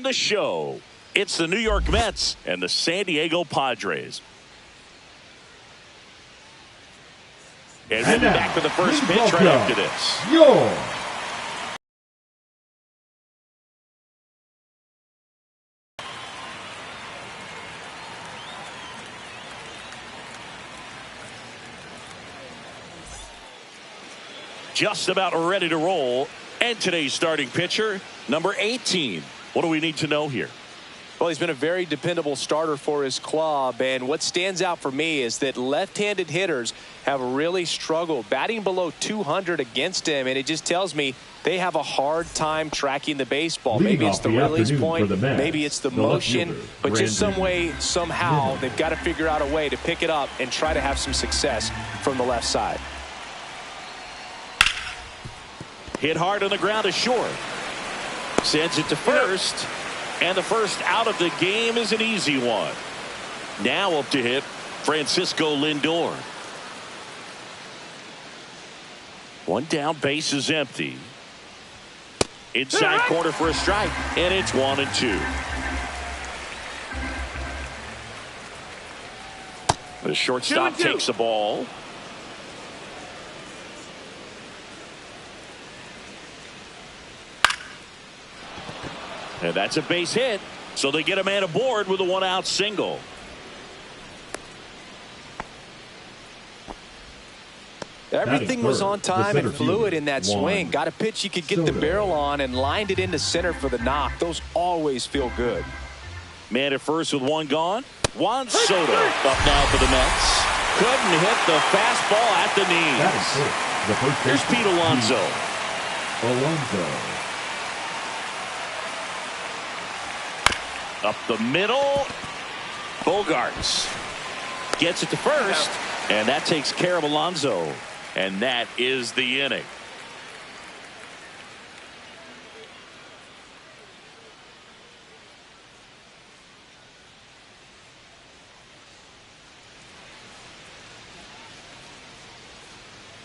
the show. It's the New York Mets and the San Diego Padres. And we'll be back for the first pitch right after this. Just about ready to roll. And today's starting pitcher, number 18. What do we need to know here? Well, he's been a very dependable starter for his club, and what stands out for me is that left-handed hitters have really struggled batting below 200 against him, and it just tells me they have a hard time tracking the baseball. Maybe it's the release point, maybe it's the motion, but just some way, somehow, they've got to figure out a way to pick it up and try to have some success from the left side. Hit hard on the ground is short. Sends it to first. And the first out of the game is an easy one. Now up to hit Francisco Lindor. One down, base is empty. Inside corner for a strike. And it's 1-2. The shortstop takes the ball. And that's a base hit. So they get a man aboard with a 1-out single. Everything was on time and fluid in that swing. Got a pitch you could get the barrel on and lined it into center for the knock. Those always feel good. Man at first with one gone. Juan Soto up now for the Mets. Couldn't hit the fastball at the knees. Here's Pete Alonso. Up the middle. Bogarts gets it to first. And that takes care of Alonso. And that is the inning.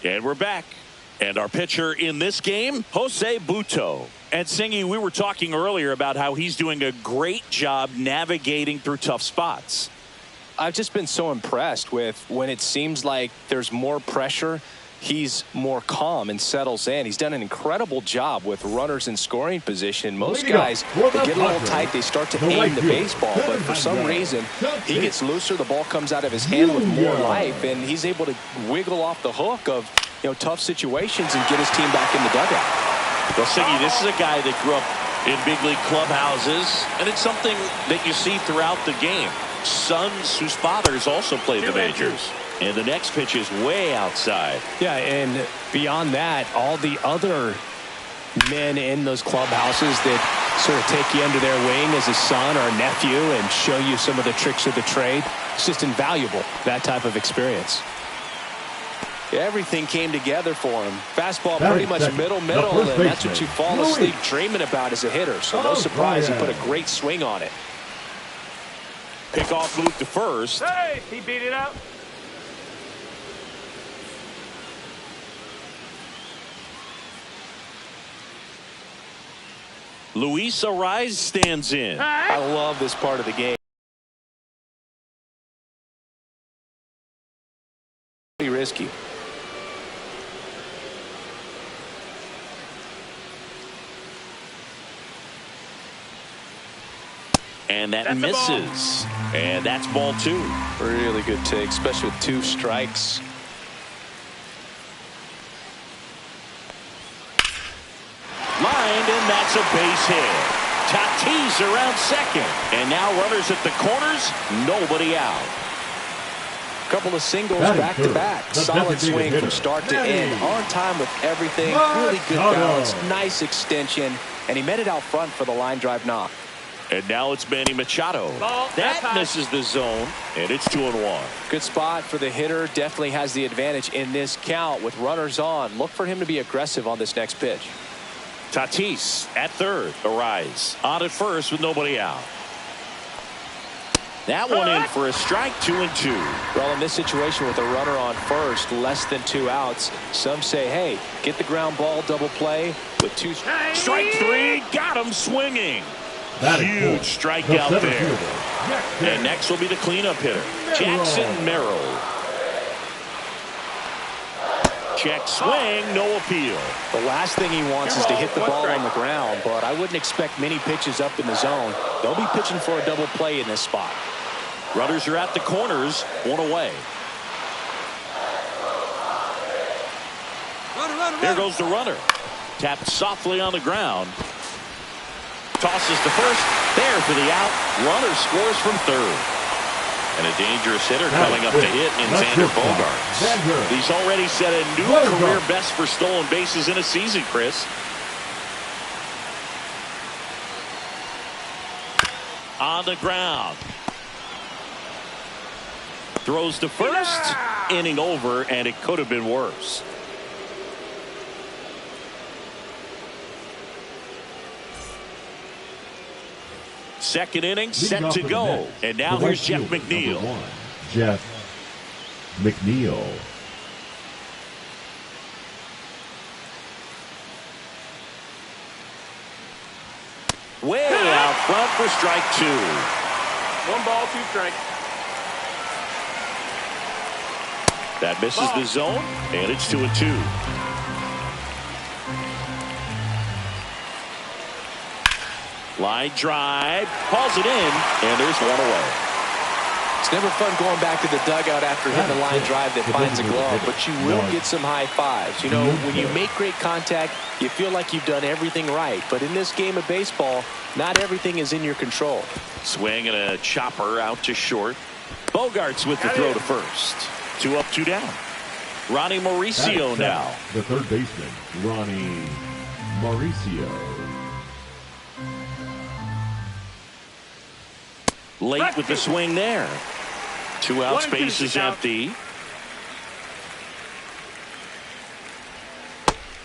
And we're back. And our pitcher in this game, Jose Butto. And Singy, we were talking earlier about how he's doing a great job navigating through tough spots. I've just been so impressed with when it seems like there's more pressure, he's more calm and settles in. He's done an incredible job with runners in scoring position. Most guys, they get a little tight, they start to aim the baseball, but for some reason, he gets looser, the ball comes out of his hand with more life, and he's able to wiggle off the hook of tough situations and get his team back in the dugout. Well, Siggy, this is a guy that grew up in big league clubhouses, and it's something that you see throughout the game. Sons whose fathers also played the majors. And the next pitch is way outside. Yeah, and beyond that, all the other men in those clubhouses that sort of take you under their wing as a son or a nephew and show you some of the tricks of the trade. It's just invaluable, that type of experience. Everything came together for him. Fastball pretty much middle, and that's what you fall asleep dreaming about as a hitter. So no surprise he put a great swing on it. Pickoff move to first. Hey, he beat it out. Luis Ariz stands in. I love this part of the game. Pretty risky. And that misses. And that's ball 2. Really good take, especially with 2 strikes. Lined, and that's a base hit. Tatis around second. And now runners at the corners. Nobody out. Couple of singles back-to-back. Solid swing from start to end. On time with everything. Really good balance. Nice extension. And he met it out front for the line drive knock. And now it's Manny Machado. That misses the zone, and it's 2-1. Good spot for the hitter. Definitely has the advantage in this count with runners on. Look for him to be aggressive on this next pitch. Tatis at third. Ariz on at first with nobody out. That one in for a strike. 2-2. Well, in this situation with a runner on first, less than 2 outs, some say, hey, get the ground ball, double play with 2 strike 3. Got him swinging. Huge strikeout there. And next will be the cleanup hitter, Jackson Merrill. Check swing, no appeal. The last thing he wants is to hit the ball on the ground, but I wouldn't expect many pitches up in the zone. They'll be pitching for a double play in this spot. Runners are at the corners, one away. There goes the runner. Tapped softly on the ground. Tosses to first. There for the out. Runner scores from third. And a dangerous hitter coming up to hit in Xander Bogaerts. He's already set a new career best for stolen bases in a season, Chris. On the ground. Throws to first. Inning over, and it could have been worse. Second inning set to go. And now here's Jeff McNeil. Jeff McNeil. Way out front for strike two. 1 ball, 2 strikes. That misses the zone, and it's 2-2. Line drive, hauls it in, and there's one away. It's never fun going back to the dugout after hitting a line drive that finds a glove, but you will get some high fives. You know, when you make great contact, you feel like you've done everything right. But in this game of baseball, not everything is in your control. Swing and a chopper out to short. Bogaerts with the throw to first. 2 up, 2 down. Ronnie Mauricio now. The third baseman, Ronnie Mauricio. Late with the swing there. 2 out, space is empty.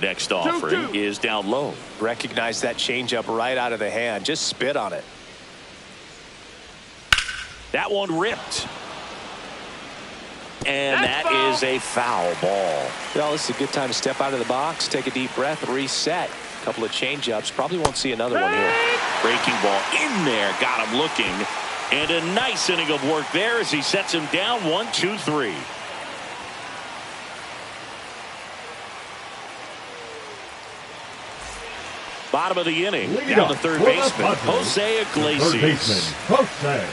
Next offering is down low. Recognize that changeup right out of the hand. Just spit on it. That one ripped. And that is a foul ball. Well, this is a good time to step out of the box, take a deep breath, reset. A couple of changeups. Probably won't see another one here. Breaking ball in there. Got him looking. And a nice inning of work there as he sets him down 1-2-3. Bottom of the inning. Down the third baseman, Jose Iglesias. Third baseman, Jose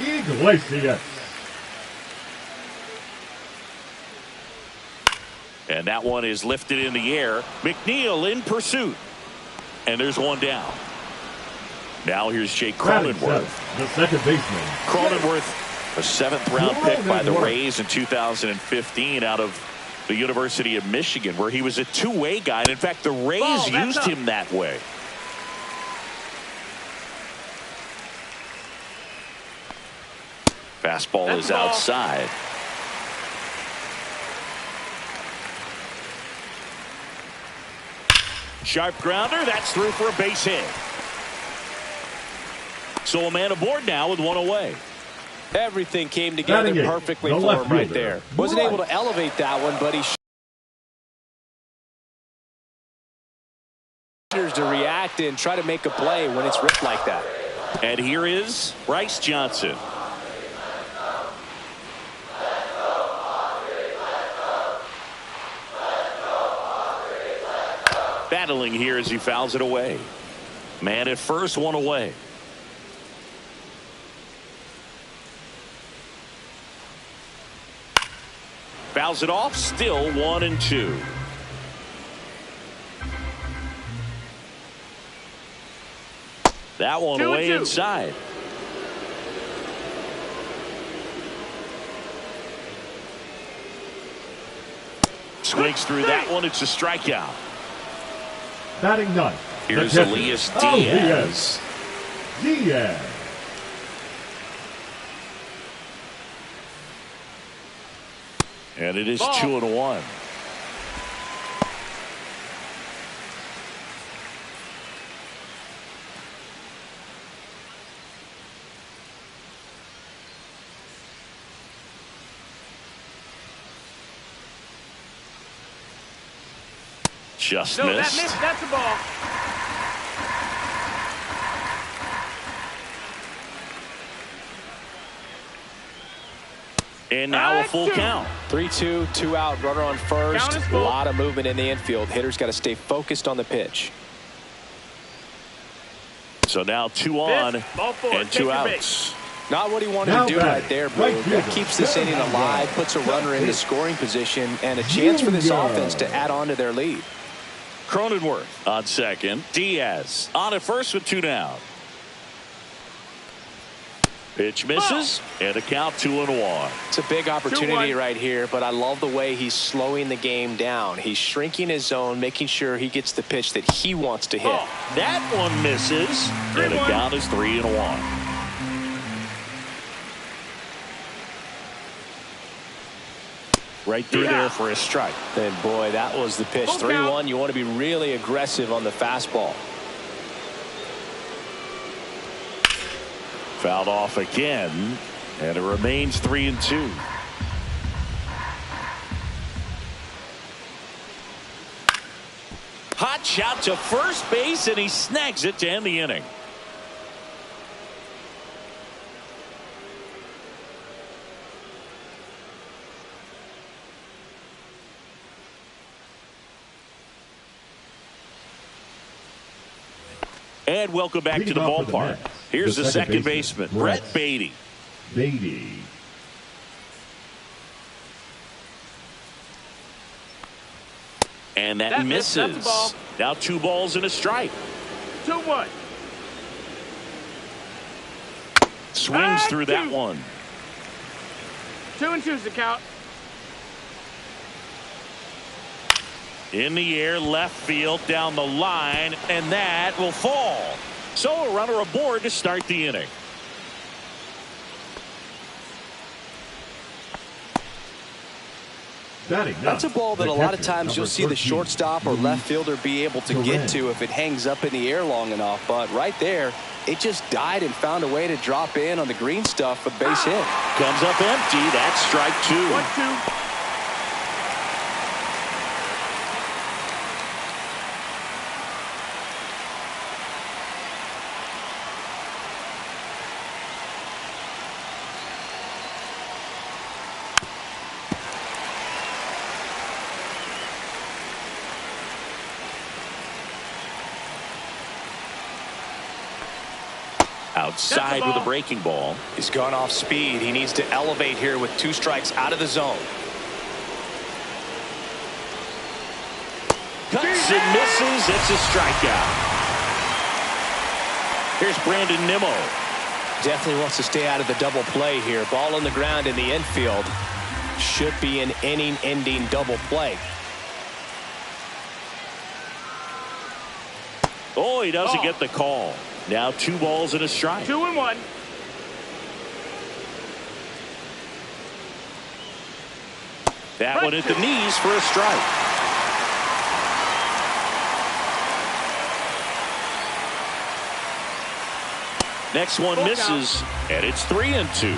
Iglesias. And that one is lifted in the air. McNeil in pursuit. And there's one down. Now here's Jake Cronenworth. The second baseman. Cronenworth, a 7th-round pick by the Rays in 2015 out of the University of Michigan, where he was a two-way guy. And in fact, the Rays used him that way. Fastball is outside. Sharp grounder. That's through for a base hit. So a man aboard now with one away. Everything came together perfectly for him right there. Wasn't able to elevate that one, but he to react and try to make a play when it's ripped like that. And here is Bryce Johnson. Battling here as he fouls it away. Man at first, one away. Fouls it off, still 1-2. That one way inside. Swings through that one. It's a strikeout. Batting ninth. Here's Elias Diaz. Diaz. And it is 2-1. Just missed. That's a ball. And now a full count. 3-2, 2 out, runner on first. A lot of movement in the infield. Hitter's got to stay focused on the pitch. So now 2 on and 2 outs. Not what he wanted to do right there, Boo. That keeps this inning alive, puts a runner in the scoring position, and a chance for this offense to add on to their lead. Cronenworth on second. Diaz on at first with 2 down. Pitch misses, and a count 2-1. It's a big opportunity right here, but I love the way he's slowing the game down. He's shrinking his zone, making sure he gets the pitch that he wants to hit. That one misses, and the count is 3-1. Right through there for a strike. And boy, that was the pitch. 3-1. You want to be really aggressive on the fastball. Fouled off again, and it remains 3-2. Hot shot to first base, and he snags it to end the inning. And welcome back to the ballpark. Here's the second baseman, Brett Beatty. And that misses. Now 2 balls and a strike. 2-1. Swings through that one. 2-2 is the count. In the air, left field, down the line, and that will fall. So a runner aboard to start the inning. That's a ball that a lot of times you'll see the shortstop or left fielder be able to get to if it hangs up in the air long enough. But right there, it just died and found a way to drop in on the green stuff for base hit. Comes up empty. That's strike 2. 1-2. Outside with a breaking ball. He's gone off speed. He needs to elevate here with 2 strikes out of the zone. Cuts and misses. It's a strikeout. Here's Brandon Nimmo. Definitely wants to stay out of the double play here. Ball on the ground in the infield. Should be an inning-ending double play. Oh, he doesn't get the call. Now 2 balls and a strike. 2-1. That one at the knees for a strike. Next one misses, and it's 3-2.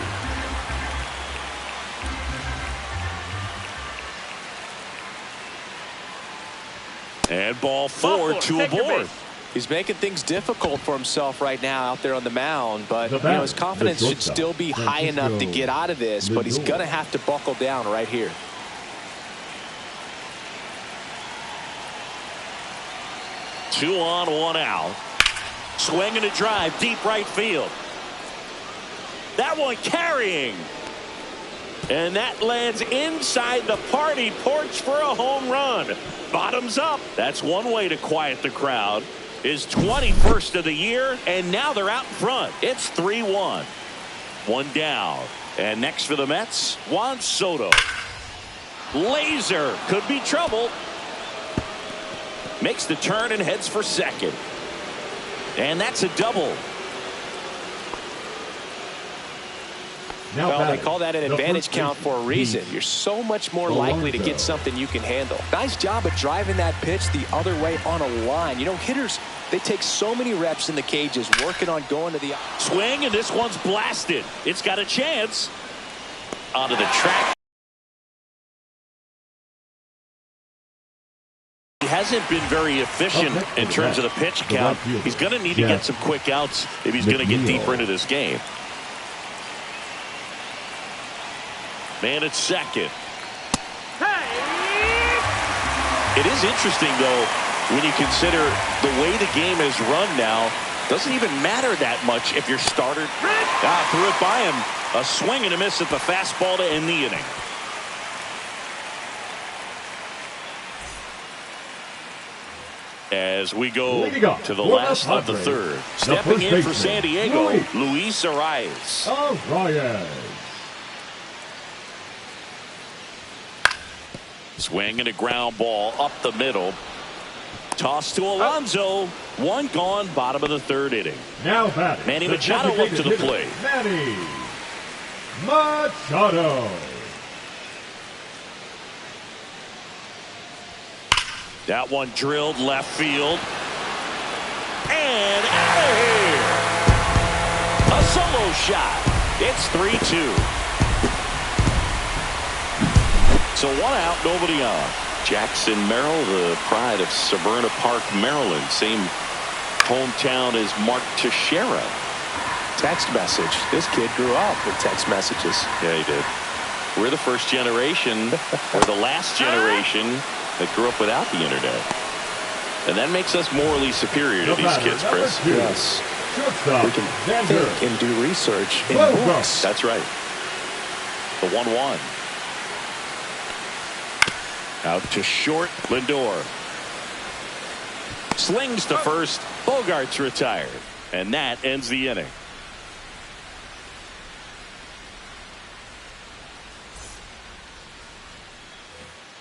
And ball 4, 2 aboard. He's making things difficult for himself right now out there on the mound, but his confidence should still be high enough to get out of this, but he's going to have to buckle down right here. Two on, 1 out. Swinging a drive, deep right field. That one carrying. And that lands inside the party porch for a home run. Bottoms up. That's one way to quiet the crowd. His 21st of the year, and now they're out in front. It's 3-1. 1 down. And next for the Mets, Juan Soto. Laser could be trouble. Makes the turn and heads for second. And that's a double. Well, they call that an advantage count for a reason. You're so much more likely to get something you can handle. Nice job of driving that pitch the other way on a line. Hitters, they take so many reps in the cages working on going to the swing, and this one's blasted. It's got a chance. Onto the track. He hasn't been very efficient in terms of the pitch count. He's going to need to get some quick outs if he's going to get deeper into this game. Man at second. Hey! It is interesting, though, when you consider the way the game is run now. Doesn't even matter that much if your starter threw it by him. A swing and a miss at the fastball to end the inning. As we go to the last of the third. Stepping in for San Diego, Luis Arias. Swing and a ground ball up the middle. Toss to Alonso. One gone, bottom of the third inning. Now batting. Manny Machado up to the plate. Manny Machado. That one drilled left field. And out of here. A solo shot. It's 3-2. So one out, nobody on. Jackson Merrill, the pride of Severna Park, Maryland. Same hometown as Mark Teixeira. Text message. This kid grew up with text messages. Yeah, he did. We're the first generation, or the last generation, that grew up without the internet. And that makes us morally superior to these kids, Chris. Yes. We can think and do research in books. That's right. The 1-1. Out to short, Lindor. Slings to first. Bogart's retired. And that ends the inning.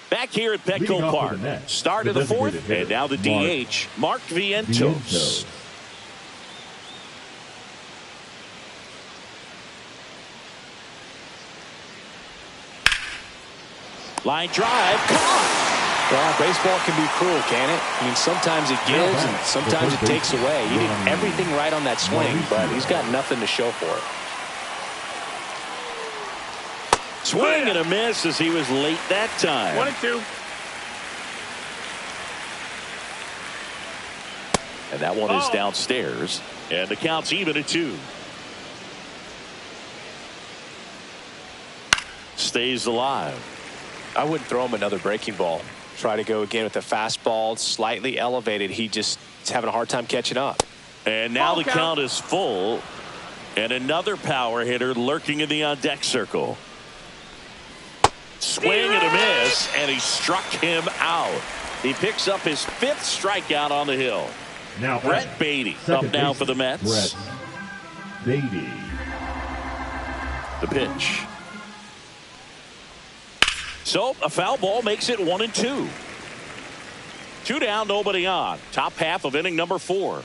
Back here at Petco Park. Start of the fourth. And now the DH, Mark Vientos. Line drive, caught. Yeah, baseball can be cruel, can it? I mean, sometimes it gives and sometimes it takes away. He did everything right on that swing, but he's got nothing to show for it. Swing and a miss as he was late that time. 1-2. And that one is downstairs. And the count's even at 2. Stays alive. I wouldn't throw him another breaking ball. Try to go again with the fastball, slightly elevated. He just is having a hard time catching up. And now the count is full. And another power hitter lurking in the on-deck circle. Swing and a miss, and he struck him out. He picks up his 5th strikeout on the hill. Now Brett Beatty up now for the Mets. Brett Beatty. The pitch. So a foul ball makes it 1-2. 2 down, nobody on. Top half of inning number 4.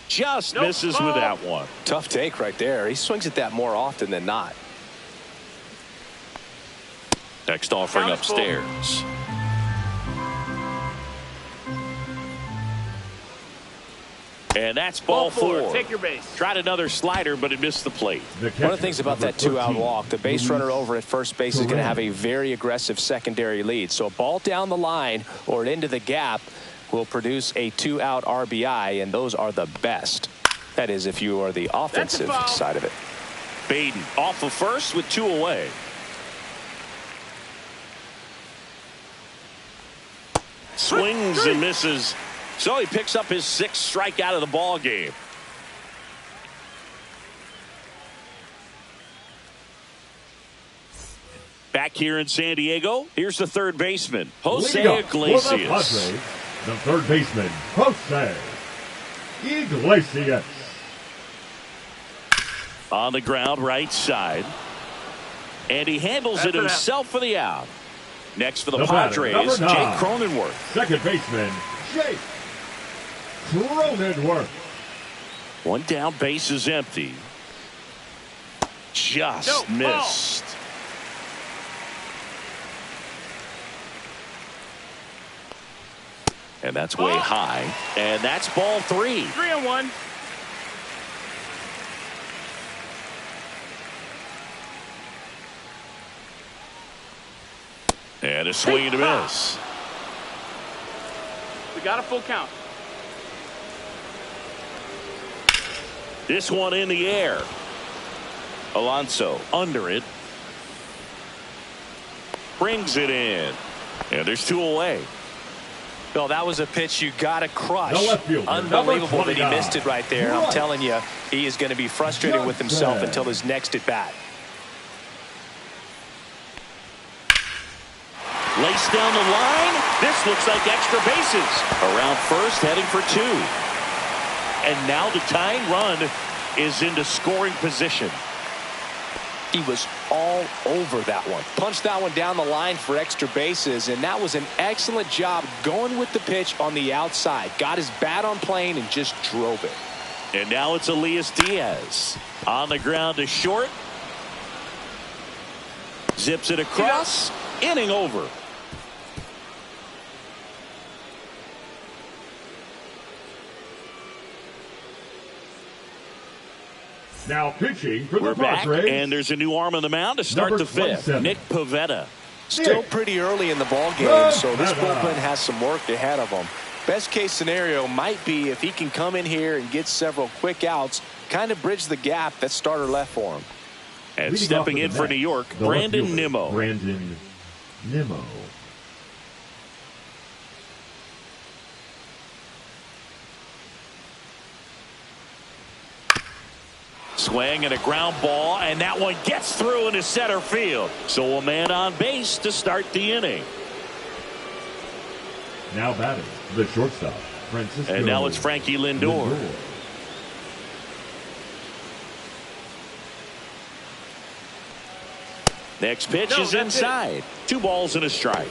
Just misses with that one. Tough take right there. He swings at that more often than not. Next offering upstairs. And that's ball 4. Take your base. Tried another slider, but it missed the plate. One of the things about that 2-out walk, the base runner over at first base is going to have a very aggressive secondary lead. So a ball down the line or into the gap will produce a 2-out RBI, and those are the best. That is, if you are the offensive side of it. Baden off of first with 2 away. Swings and misses. So he picks up his 6th strikeout of the ball game. Back here in San Diego, here's the third baseman, Jose Iglesias. The third baseman, Jose Iglesias. On the ground, right side. And he handles it himself for the out. Next for the Padres, Jake Cronenworth. Second baseman, Jake Cronenworth. One down, base is empty. Just missed. And that's way high. And that's ball 3. 3-1. And a swing and a miss. We got a full count. This one in the air. Alonso under it. Brings it in. And there's 2 away. Well, that was a pitch you got to crush. The left fielder, Unbelievable that he number missed it right there. I'm telling you, he is going to be frustrated with himself until his next at bat. Laced down the line. This looks like extra bases. Around first, heading for 2. And now the tying run is into scoring position. He was all over that one. Punched that one down the line for extra bases, and that was an excellent job going with the pitch on the outside. Got his bat on plane and just drove it. And now it's Elias Diaz. On the ground to short. Zips it across. Inning over. Now pitching for We're the back, Padres. and there's a new arm on the mound to start Number the 5th. 27. Nick Pivetta. Still pretty early in the ball game, so this bullpen has some work ahead of him. Best case scenario might be if he can come in here and get several quick outs, kind of bridge the gap that starter left for him. And Leading stepping off in with for the New Mets, York, the left Brandon fielder, Nimmo. Brandon Nimmo. Swing and a ground ball, and that one gets through into center field. So a man on base to start the inning. Now batting, the shortstop, Francisco. And now it's Frankie Lindor. Next pitch is inside. 2 balls and a strike.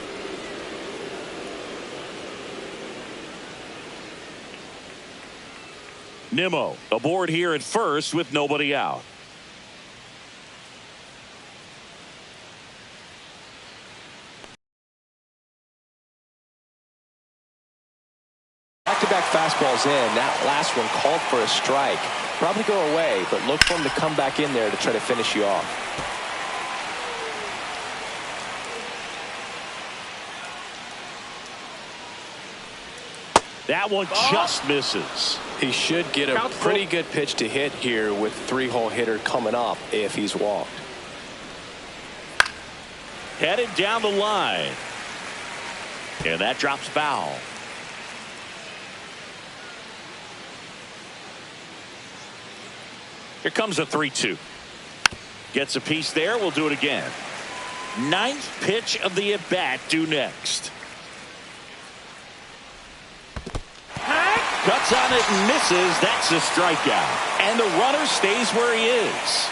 Nimmo aboard here at first with nobody out. Back-to-back fastballs in. That last one called for a strike. Probably go away, but look for him to come back in there to try to finish you off. That one just misses. He should get a pretty good pitch to hit here with 3-hole hitter coming up if he's walked. Headed down the line. And that drops foul. Here comes a 3-2. Gets a piece there. We'll do it again. 9th pitch of the at-bat due next. Cuts on it and misses. That's a strikeout. And the runner stays where he is.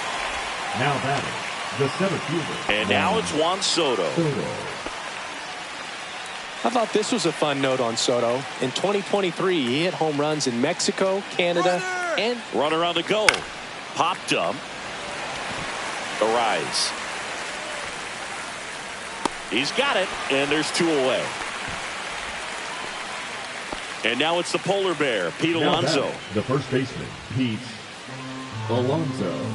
Now batting, the center fielder. And now it's Juan Soto. I thought this was a fun note on Soto. In 2023, he hit home runs in Mexico, Canada, and runner on the go. Popped up. The rise. He's got it, and there's 2 away. And now it's the polar bear, Pete Alonso. Batting, the first baseman, Pete Alonso.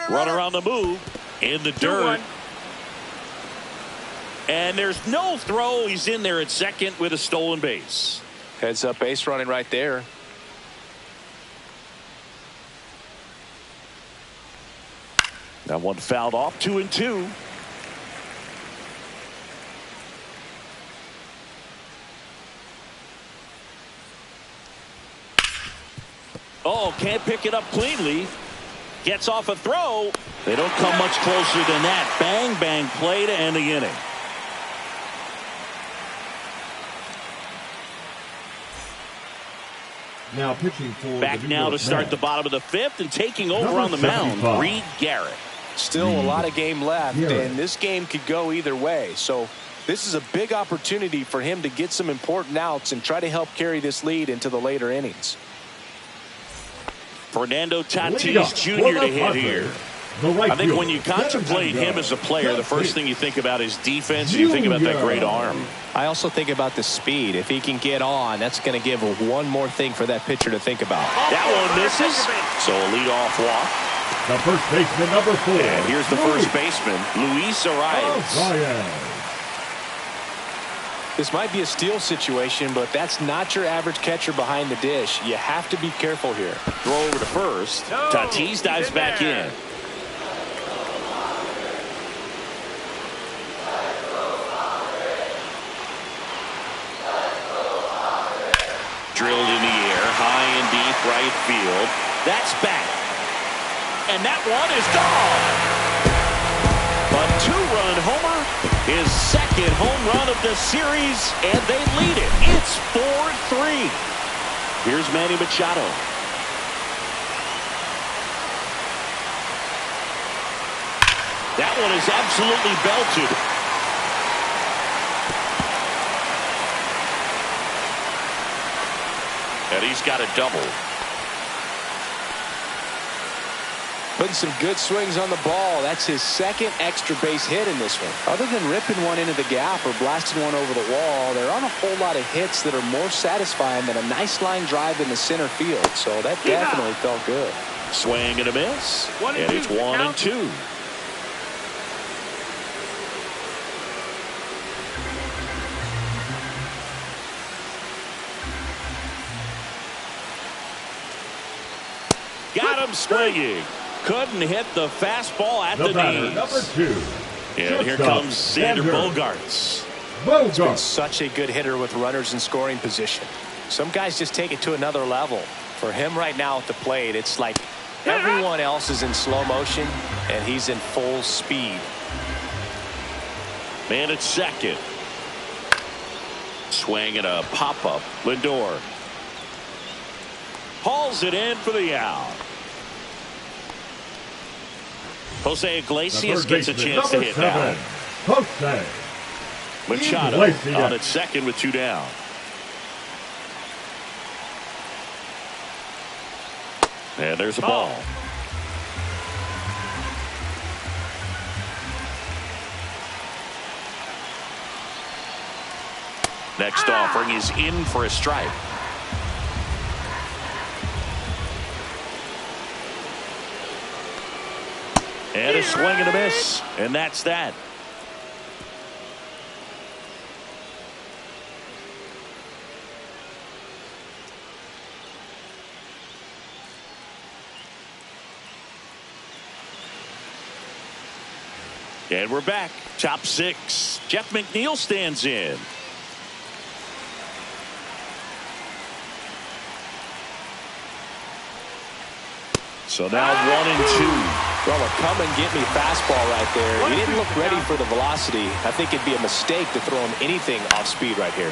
Runner on the move in the dirt. And there's no throw. He's in there at second with a stolen base. heads up base running right there. That one fouled off. 2-2. Oh, can't pick it up cleanly. Gets off a throw. They don't come much closer than that. Bang, bang play to end the inning. Now pitching for back now to start the bottom of the 5th and taking over on the mound, Reed Garrett. Still a lot of game left, and this game could go either way. So this is a big opportunity for him to get some important outs and try to help carry this lead into the later innings. Fernando Tatis Jr. to hit here. I think when you contemplate him as a player, the first thing you think about is defense, and you think about that great arm. I also think about the speed. If he can get on, that's going to give one more thing for that pitcher to think about. That one misses, so a leadoff walk. The first baseman, number 4. And here's the first baseman, Luis Arias. This might be a steal situation, but that's not your average catcher behind the dish. You have to be careful here. Throw over to first. No, Tatis dives back in. Drilled in the air, high and deep right field. That's back. And that one is gone. A two-run homer, his second home run of the series, and they lead it. It's 4-3. Here's Manny Machado. That one is absolutely belted. And he's got a double. Putting some good swings on the ball. That's his second extra base hit in this one. Other than ripping one into the gap or blasting one over the wall, there aren't a whole lot of hits that are more satisfying than a nice line drive in the center field. So that definitely felt good. Swing and a miss. And it's 1-2. Got him swinging. Couldn't hit the fastball at the knees. Number 2. And here comes Xander Bogaerts. He's been such a good hitter with runners in scoring position. Some guys just take it to another level. For him right now at the plate, it's like everyone else is in slow motion and he's in full speed. Man at second. Swing and a pop-up. Lindor hauls it in for the out. Jose Iglesias gets a chance to hit now. Machado on at second with 2 down. And there's a ball. Next offering is in for a strike. And a swing and a miss. And that's that. And we're back. Top 6. Jeff McNeil stands in. So now 1-2. Well, a come and get me fastball right there. He didn't look ready for the velocity. I think it'd be a mistake to throw him anything off speed right here.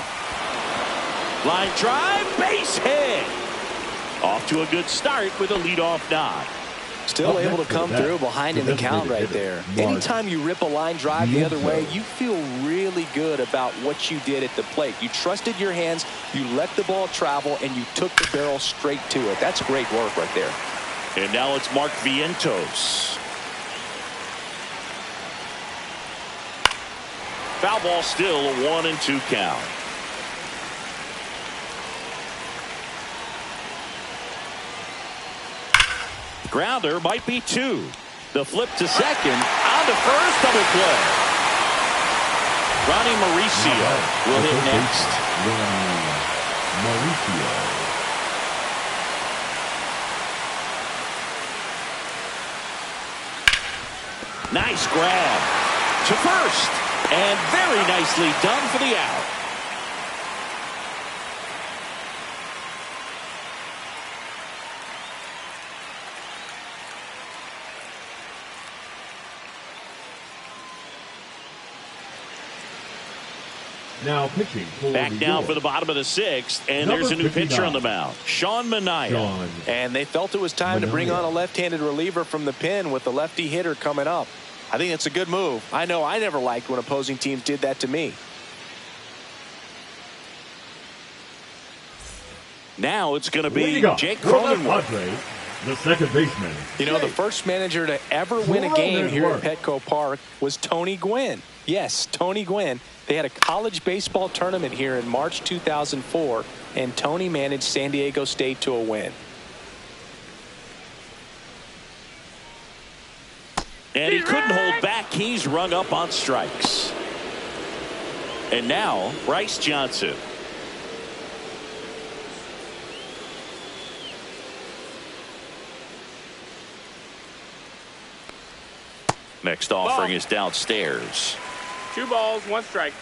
Line drive, base hit. Off to a good start with a leadoff nod. Still able to come through behind in the count right there. Anytime you rip a line drive the other way, you feel really good about what you did at the plate. You trusted your hands, you let the ball travel, and you took the barrel straight to it. That's great work right there. And now it's Mark Vientos. Foul ball, still a 1-2 count. Grounder might be 2. The flip to second. On to first, double play. Ronnie Mauricio will hit next. Mauricio. Nice grab to first, and very nicely done for the out. Now pitching for Back now for the bottom of the 6th, and there's a new pitcher on the mound, Sean Manaea. And they felt it was time to bring on a left-handed reliever from the pen with the lefty hitter coming up. I think it's a good move. I know I never liked when opposing teams did that to me. Now it's going to be Jake Cronenworth, the second baseman. You know, the first manager to ever win a game here at Petco Park was Tony Gwynn. Yes, Tony Gwynn. They had a college baseball tournament here in March 2004, and Tony managed San Diego State to a win. And he couldn't hold back. He's rung up on strikes. And now Bryce Johnson. Next offering is downstairs. 2 balls, 1 strike.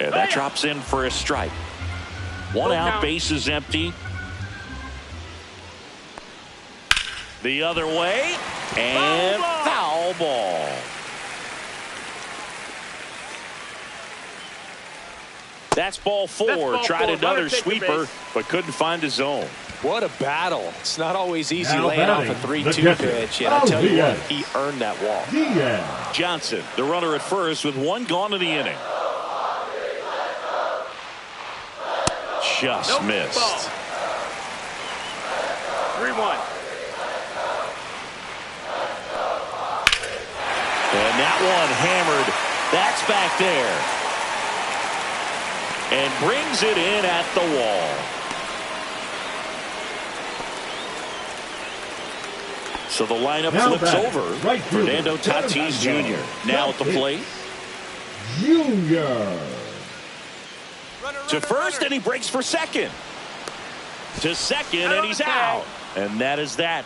And that drops in for a strike. 1 out, base is empty. The other way, and foul ball. That's ball 4. Tried another sweeper, but couldn't find his zone. What a battle. It's not always easy Now laying off a 3-2 pitch, and I tell you what, he earned that walk. Johnson, the runner at first with 1 gone in the inning. Just missed. Ball. 3-1. And that one hammered. That's back there. And brings it in at the wall. So the lineup flips over. Right, Fernando Tatis Jr. now at the plate. Junior. To first, and he breaks for second. To second, and he's out. And that is that.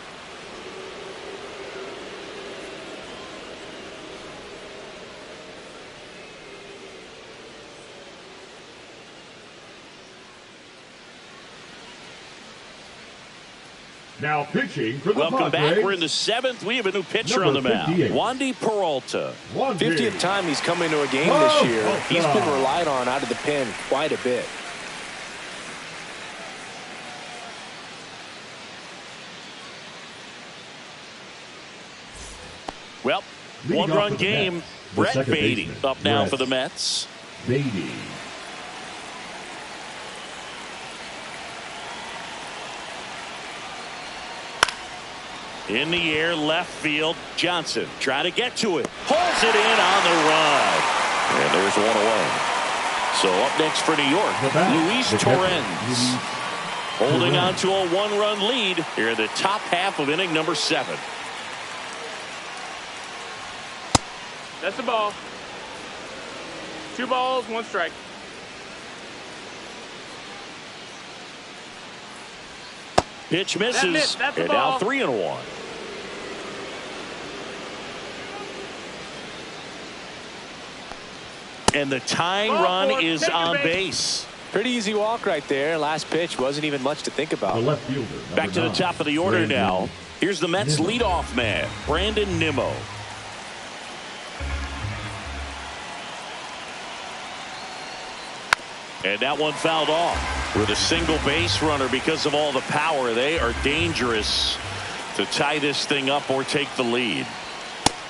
Now pitching for the Welcome Padres. back. We're in the 7th. We have a new pitcher on the mound. Wandy Peralta. 50th time he's come into a game this year. He's been relied on out of the pen quite a bit. Well, 1-run game. Brett Beatty up now for the Mets. Beatty. In the air, left field. Johnson trying to get to it. Pulls it in on the run. And there's 1 away. So up next for New York, Luis Torrens. Holding on to a 1-run lead here in the top half of inning number 7. That's the ball. 2 balls, 1 strike. Pitch misses. And now 3-1. And the tying run is on base. Pretty easy walk right there. Last pitch wasn't even much to think about. The left fielder. Back to the top of the order now. Here's the Mets leadoff man, Brandon Nimmo. And that one fouled off with a single base runner because of all the power. They are dangerous to tie this thing up or take the lead.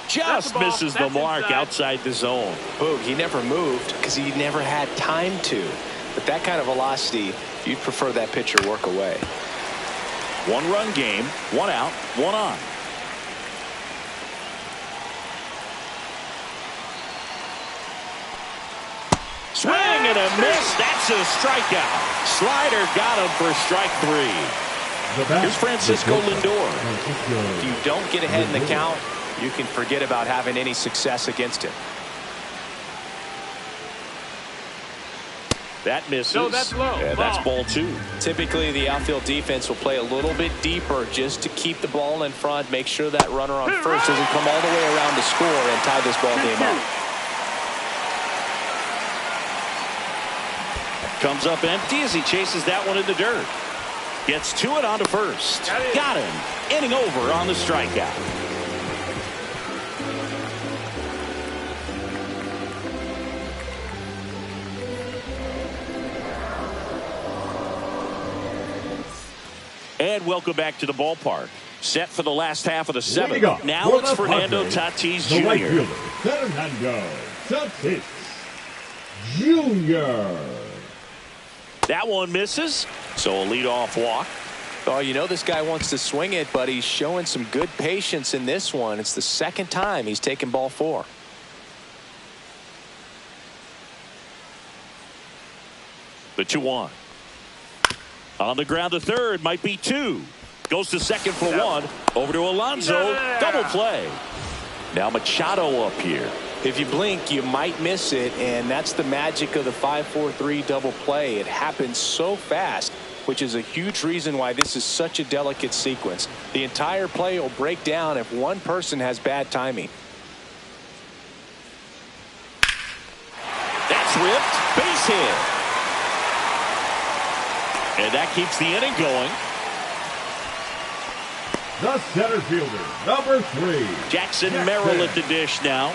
Just misses the mark outside the zone. Boog, he never moved because he never had time to. But that kind of velocity, you'd prefer that pitcher work away. 1-run game, 1 out, 1 on. Swing and a miss. That's a strikeout. Slider got him for strike 3. Here's Francisco Lindor. If you don't get ahead in the count, you can forget about having any success against him. That misses. No, that's low. And that's ball 2. Typically, the outfield defense will play a little bit deeper just to keep the ball in front, make sure that runner on first doesn't come all the way around to score and tie this ball game up. Comes up empty as he chases that one in the dirt. Gets to it onto first. Got him. Inning over on the strikeout. And welcome back to the ballpark. Set for the last half of the 7th. Now it's Fernando Tatis Jr. Right fielder, Fernando Tatis Jr. That one misses, so a leadoff walk. Oh, you know this guy wants to swing it, but he's showing some good patience in this one. It's the 2nd time he's taken ball 4. The 2-1. On the ground to third, might be 2. Goes to second for 1. Over to Alonso. Double play. Now Machado up here. If you blink, you might miss it, and that's the magic of the 5-4-3 double play. It happens so fast, which is a huge reason why this is such a delicate sequence. The entire play will break down if one person has bad timing. That's ripped. Base hit. And that keeps the inning going. The center fielder, number 3. Jackson Merrill at the dish now.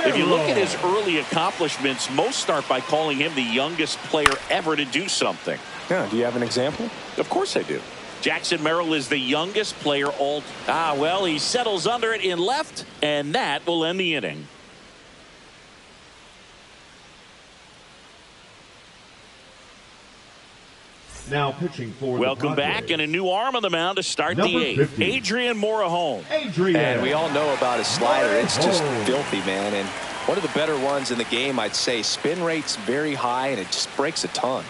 If you look at his early accomplishments, most start by calling him the youngest player ever to do something. Yeah, do you have an example? Of course I do. Jackson Merrill is the youngest player all. Well, he settles under it in left, and that will end the inning. Now pitching for Welcome the back, Padres. and a new arm on the mound to start Number the 8th. 50. Adrian Morejon. Adrian. And we all know about his slider. It's just Morejon. filthy, man. And one of the better ones in the game, I'd say. Spin rate's very high, and it just breaks a ton.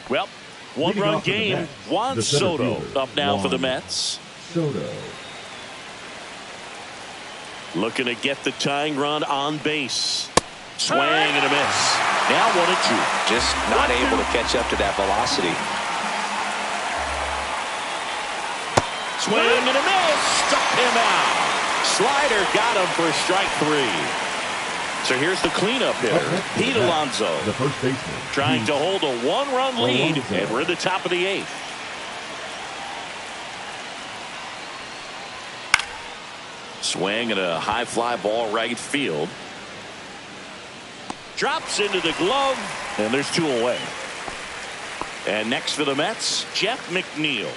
Well, Leading one-run off for the game. Mets, Juan the center Soto fielder, up now for the Juan Mets. Soto. Looking to get the tying run on base. Swing and a miss. Now 1-2. Just not able to catch up to that velocity. Swing and a miss. Struck him out. Slider got him for strike 3. So here's the cleanup hitter, Pete Alonso, The first baseman. trying to hold a 1-run lead, Alonso. and we're at the top of the 8th. Swing and a high fly ball right field. Drops into the glove, and there's 2 away. And next for the Mets, Jeff McNeil.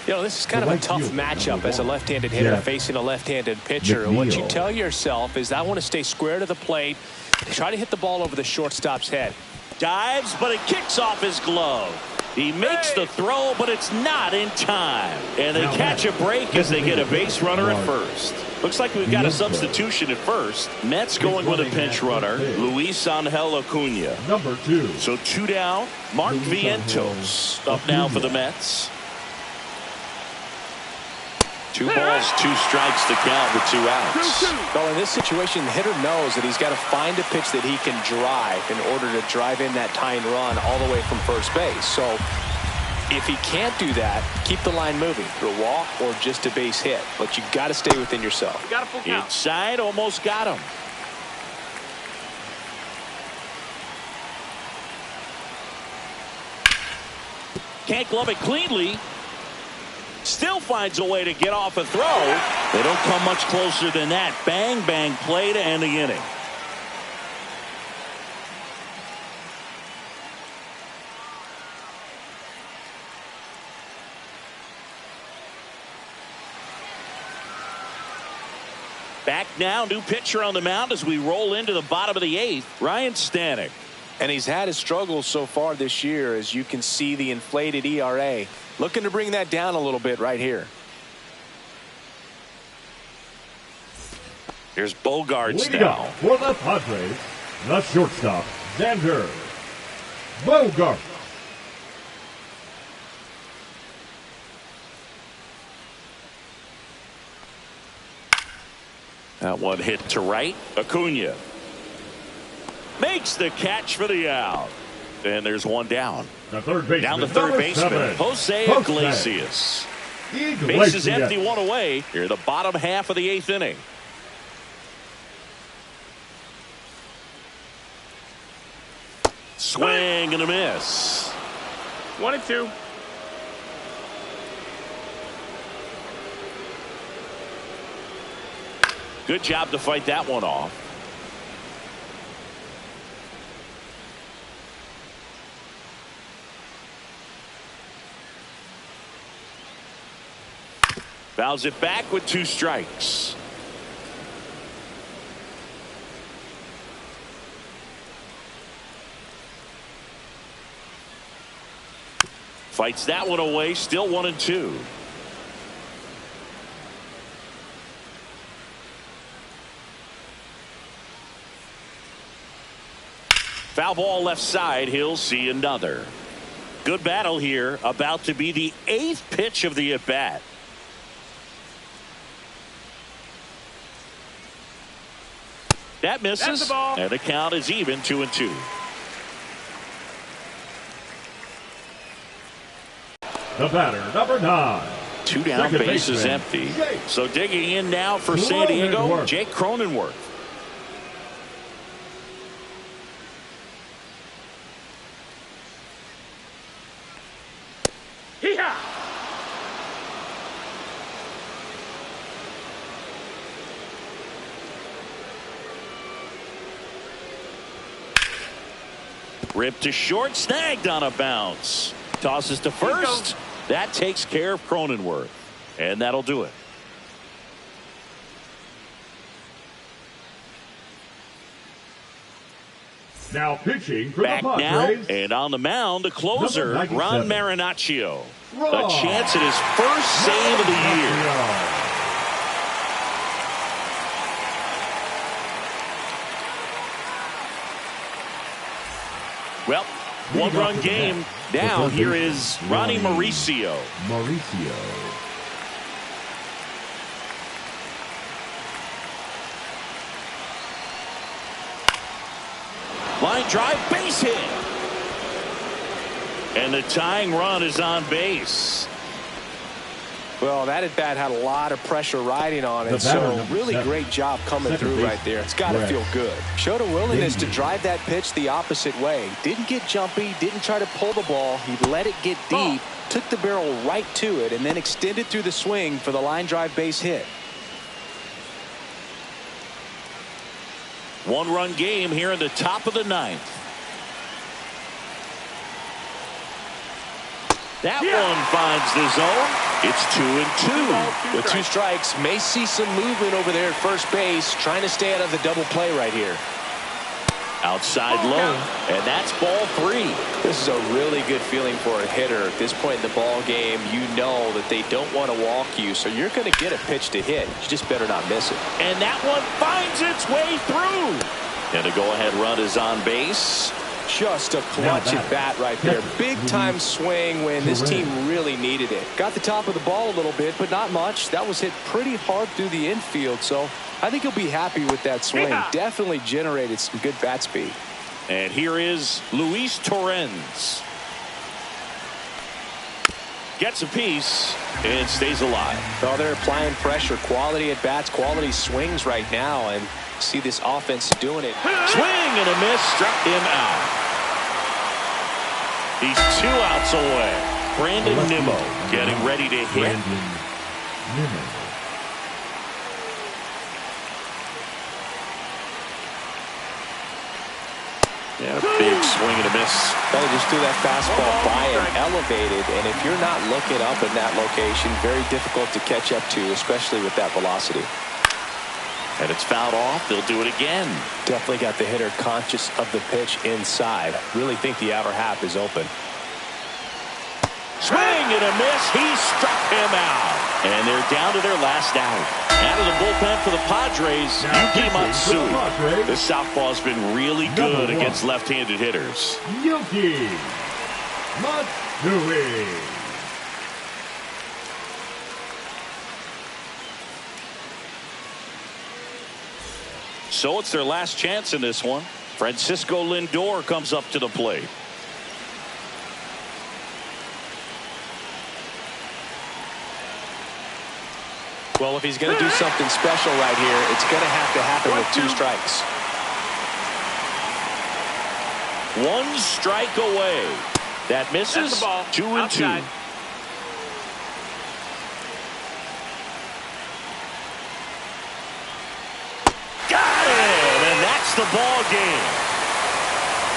You know, this is kind of a right tough fielder, matchup number as a 1. left-handed hitter Yeah. facing a left-handed pitcher. And what you McNeil. tell yourself is, I want to stay square to the plate, try to hit the ball over the shortstop's head. Dives, but it kicks off his glove. He makes the throw, but it's not in time. And they Now catch a break as they get a base runner at first. Looks like we've got a Vientos. substitution at first. Mets going with a pinch runner, Luis Angel Acuna. Number 2. So 2 down. Mark Luis Vientos Angel up now for the Acuna. Mets. 2 balls, 2 strikes to count with 2 outs. Well, in this situation, the hitter knows that he's got to find a pitch that he can drive in order to drive in that tying run all the way from first base. So if he can't do that, keep the line moving through a walk or just a base hit. But you got to stay within yourself. Got a full count. Inside, almost got him. Can't glove it cleanly. Still finds a way to get off a throw. They don't come much closer than that. Bang, bang play to end the inning. Back now, new pitcher on the mound as we roll into the bottom of the 8th. Ryan Stanek. And he's had his struggles so far this year, as you can see the inflated ERA. Looking to bring that down a little bit right here. Here's Bogarts Leading now. up for the Padres, the shortstop, Xander Bogaerts. That one hit to right. Acuna makes the catch for the out. And there's 1 down. The third baseman. Down the third number baseman, 7, Jose Iglesias. Base is empty, 1 away. Here the bottom half of the 8th inning. Swing and a miss. 1-2. Good job to fight that one off. Fouls it back with 2 strikes. Fights that one away, still 1-2. Foul ball left side. He'll see another. Good battle here. About to be the 8th pitch of the at-bat. That misses. That's the ball. And the count is even 2-2. The batter, number 9. 2 down, Second base is baseman, empty. Jake So digging in now for San Diego, Cronenworth. Jake Cronenworth. Hee-haw! Ripped to short, snagged on a bounce. Tosses to first. That takes care of Cronenworth. And that'll do it. Now pitching for Back the now, Padres. and on the mound, the closer, Number Ron 97. Marinaccio. Ron. A chance at his first save of the year. Well, one-run game. Now here is Ronnie Mauricio. Line drive, base hit. And the tying run is on base. Well, that at bat had a lot of pressure riding on it, so really great job coming through right there. It's got to feel good. Showed a willingness to drive that pitch the opposite way. Didn't get jumpy, didn't try to pull the ball. He let it get deep, took the barrel right to it, and then extended through the swing for the line drive base hit. One-run game here in the top of the 9th. That one finds the zone. It's 2-2. With 2 strikes, may see some movement over there at first base, trying to stay out of the double play right here. Outside low, and that's ball 3. This is a really good feeling for a hitter at this point in the ball game. You know that they don't want to walk you, so you're going to get a pitch to hit. You just better not miss it. And that one finds its way through. And a go-ahead run is on base. Just a clutch at bat right there. Big time swing when this team really needed it. Got the top of the ball a little bit, but not much. That was hit pretty hard through the infield, so I think he'll be happy with that swing. Definitely generated some good bat speed. And here is Luis Torrens. Gets a piece and stays alive. Well, they're applying pressure. Quality at bats, quality swings right now, and see this offense doing it. Swing and a miss, struck him out. He's 2 outs away. Brandon Nimmo getting ready to hit. Yeah, big swing and a miss. They just threw that fastball by and elevated, and if you're not looking up in that location, very difficult to catch up to, especially with that velocity. And it's fouled off. They'll do it again. Definitely got the hitter conscious of the pitch inside. Really think the outer half is open. Swing and a miss. He struck him out. And they're down to their last out. Out of the bullpen for the Padres, Yuki Matsui. This southpaw's been really good against left-handed hitters. Yuki Matsui. So it's their last chance in this one. Francisco Lindor comes up to the plate. Well, if he's going to do something special right here, it's going to have to happen with 2 strikes. 1 strike away. That misses. That's the ball. 2-2. Outside. Got him, and that's the ball game.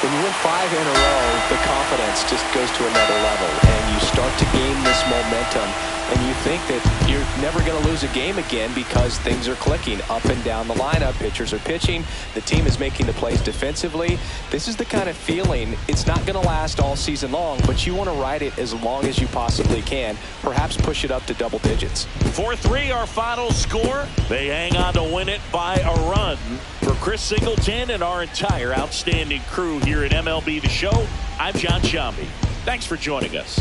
When you win 5 in a row, the confidence just goes to another level, and you start to gain this momentum, and you think that you're never going to lose a game again because things are clicking up and down the lineup. Pitchers are pitching. The team is making the plays defensively. This is the kind of feeling. It's not going to last all season long, but you want to ride it as long as you possibly can. Perhaps push it up to double digits. 4-3 our final score. They hang on to win it by a run. For Chris Singleton and our entire outstanding crew here at MLB The Show, I'm John Shambi. Thanks for joining us.